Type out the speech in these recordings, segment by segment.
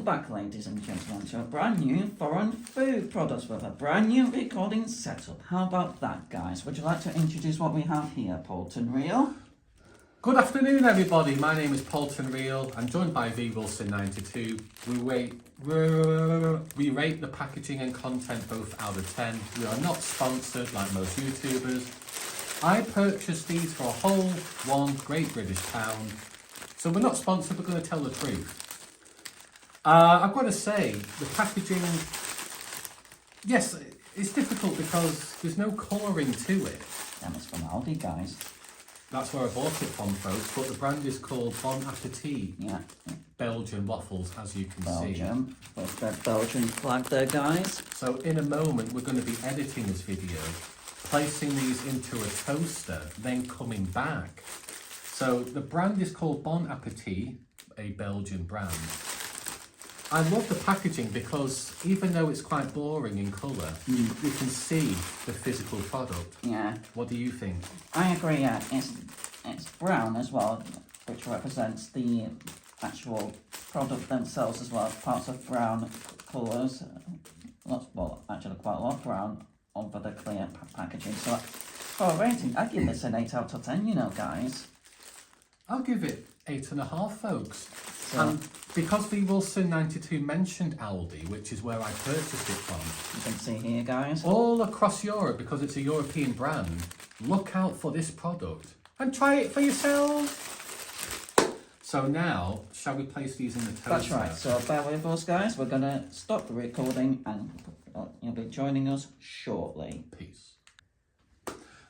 Welcome back, ladies and gentlemen, to a brand new foreign food products with a brand new recording setup. How about that, guys? Would you like to introduce what we have here, Polton Real? Good afternoon, everybody. My name is Polton Real. I'm joined by V Wilson 92. We rate the packaging and content both out of 10. We are not sponsored like most YouTubers. I purchased these for a whole £1 British pound. So we're not sponsored, we're going to tell the truth. I've got to say, the packaging, yes, it's difficult because there's no colouring to it. And it's from Aldi, guys. That's where I bought it from, folks, but the brand is called Bon Appetit. Yeah. Belgian waffles, as you can Belgium, with the Belgian flag there, guys. So in a moment, we're going to be editing this video, placing these into a toaster, then coming back. So the brand is called Bon Appetit, a Belgian brand. I love the packaging because even though it's quite boring in colour, you can see the physical product. Yeah. What do you think? I agree, yeah. It's brown as well, which represents the actual product themselves as well. Parts of brown colours. Well, actually quite a lot of brown over the clear packaging. So for a rating, I give this an 8 out of 10, you know, guys. I'll give it 8.5, folks. So, And because V Wilson 92 mentioned Aldi, which is where I purchased it from, you can see here, guys. all across Europe, because it's a European brand, look out for this product and try it for yourselves. So now, shall we place these in the toaster? That's right. So bear with us, guys. We're going to stop the recording and you'll be joining us shortly. Peace.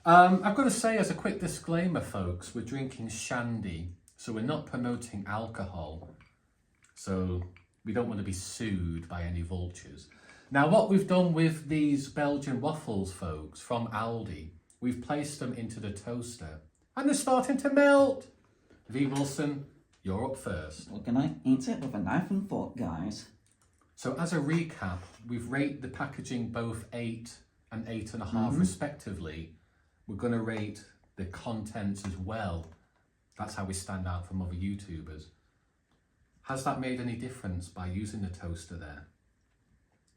I've got to say, as a quick disclaimer, folks, we're drinking shandy, so we're not promoting alcohol. So we don't want to be sued by any vultures. Now, what we've done with these Belgian waffles, folks, from Aldi, we've placed them into the toaster and they're starting to melt. V Wilson, you're up first. We're going to eat it with a knife and fork, guys. So as a recap, we've rated the packaging both 8 and 8.5 respectively. We're going to rate the contents as well. That's how we stand out from other YouTubers. Has that made any difference by using the toaster there?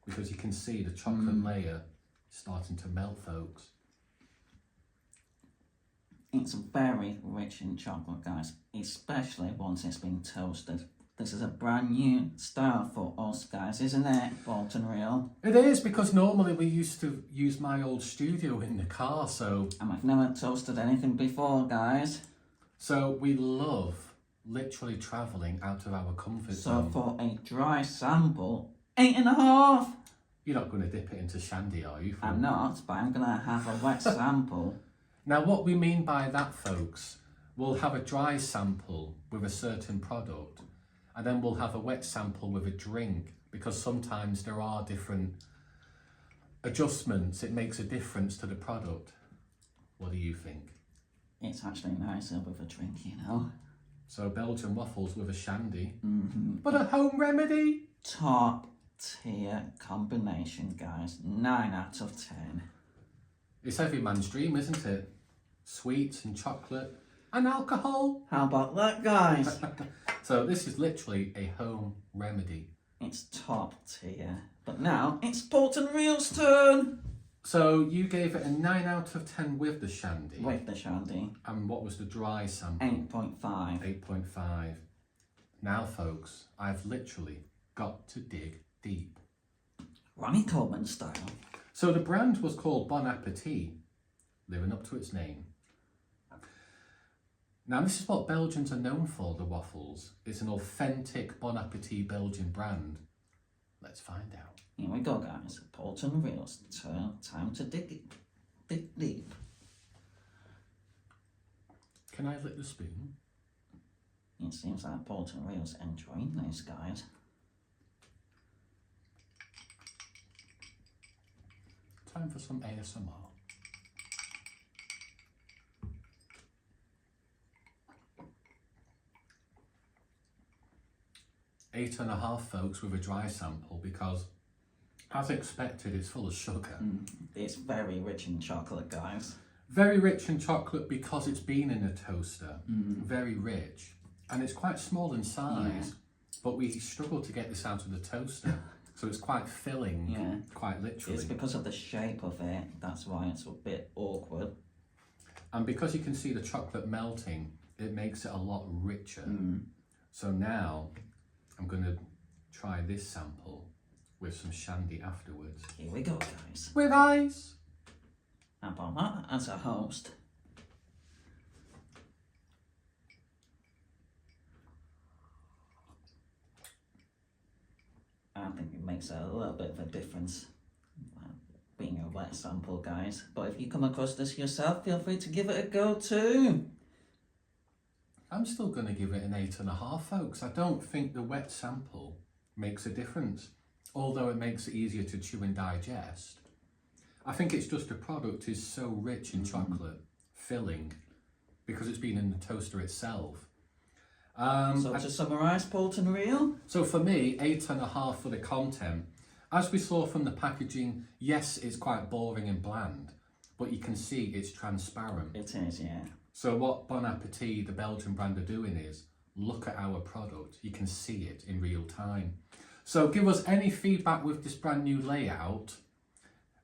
Because you can see the chocolate layer starting to melt, folks. It's very rich in chocolate, guys, especially once it's been toasted. This is a brand new style for us, guys, isn't it, Bolton Real? It is, because normally we used to use my old studio in the car, so... And I've never toasted anything before, guys. So we love literally travelling out of our comfort zone. So for a dry sample, 8.5. You're not going to dip it into shandy, are you? I'm not, but I'm going to have a wet sample. Now, what we mean by that, folks, we'll have a dry sample with a certain product, and then we'll have a wet sample with a drink, because sometimes there are different adjustments. It makes a difference to the product. What do you think? It's actually nicer with a drink, you know. So Belgian waffles with a shandy, but a home remedy. Top tier combination, guys. 9 out of 10. It's every man's dream, isn't it? Sweets and chocolate and alcohol. How about that, guys? So this is literally a home remedy. It's top tier. But now it's Bolton Real's turn. So you gave it a 9 out of 10 with the shandy. With the shandy. And what was the dry sample? 8.5. 8.5. Now, folks, I've literally got to dig deep. Ronnie Coleman style. So the brand was called Bon Appetit, living up to its name. Now, this is what Belgians are known for, the waffles. It's an authentic Bon Appetit Belgian brand. Let's find out. Here we go, guys. Bolton Real's turn. Time to dig deep. Can I lick the spoon? It seems like Bolton Real's enjoying this, guys. Time for some ASMR. Eight and a half, folks, with a dry sample, because as expected, it's full of sugar. It's very rich in chocolate, guys. Very rich in chocolate because it's been in a toaster. Very rich. And it's quite small in size. but we struggle to get this out of the toaster. So it's quite filling, Yeah. quite literally. It's because of the shape of it, that's why it's a bit awkward. And because you can see the chocolate melting, it makes it a lot richer. So now I'm going to try this sample with some shandy afterwards. Here we go, guys. With ice! How about that as a host? I think it makes a little bit of a difference being a wet sample, guys. But if you come across this yourself, feel free to give it a go too. I'm still going to give it an 8.5, folks. I don't think the wet sample makes a difference, although it makes it easier to chew and digest. I think it's just the product is so rich in chocolate, filling, because it's been in the toaster itself. So to summarise, Polton Real? So for me, 8.5 for the content. As we saw from the packaging, yes, it's quite boring and bland, but you can see it's transparent. It is, yeah. So what Bon Appetit, the Belgian brand, are doing is, look at our product. You can see it in real time. So give us any feedback with this brand new layout.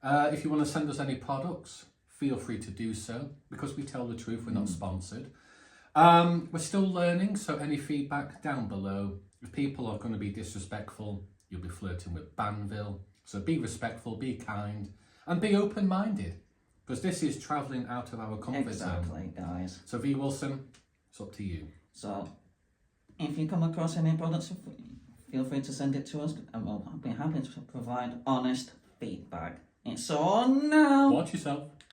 If you want to send us any products, feel free to do so, because we tell the truth, we're not sponsored. We're still learning, so any feedback down below. If people are going to be disrespectful, you'll be flirting with Banville. So be respectful, be kind, and be open-minded, because this is travelling out of our comfort zone. Exactly, guys. So V Wilson, it's up to you. So if you come across any products, feel free to send it to us, and we'll be happy to provide honest feedback. It's on now. Watch yourself.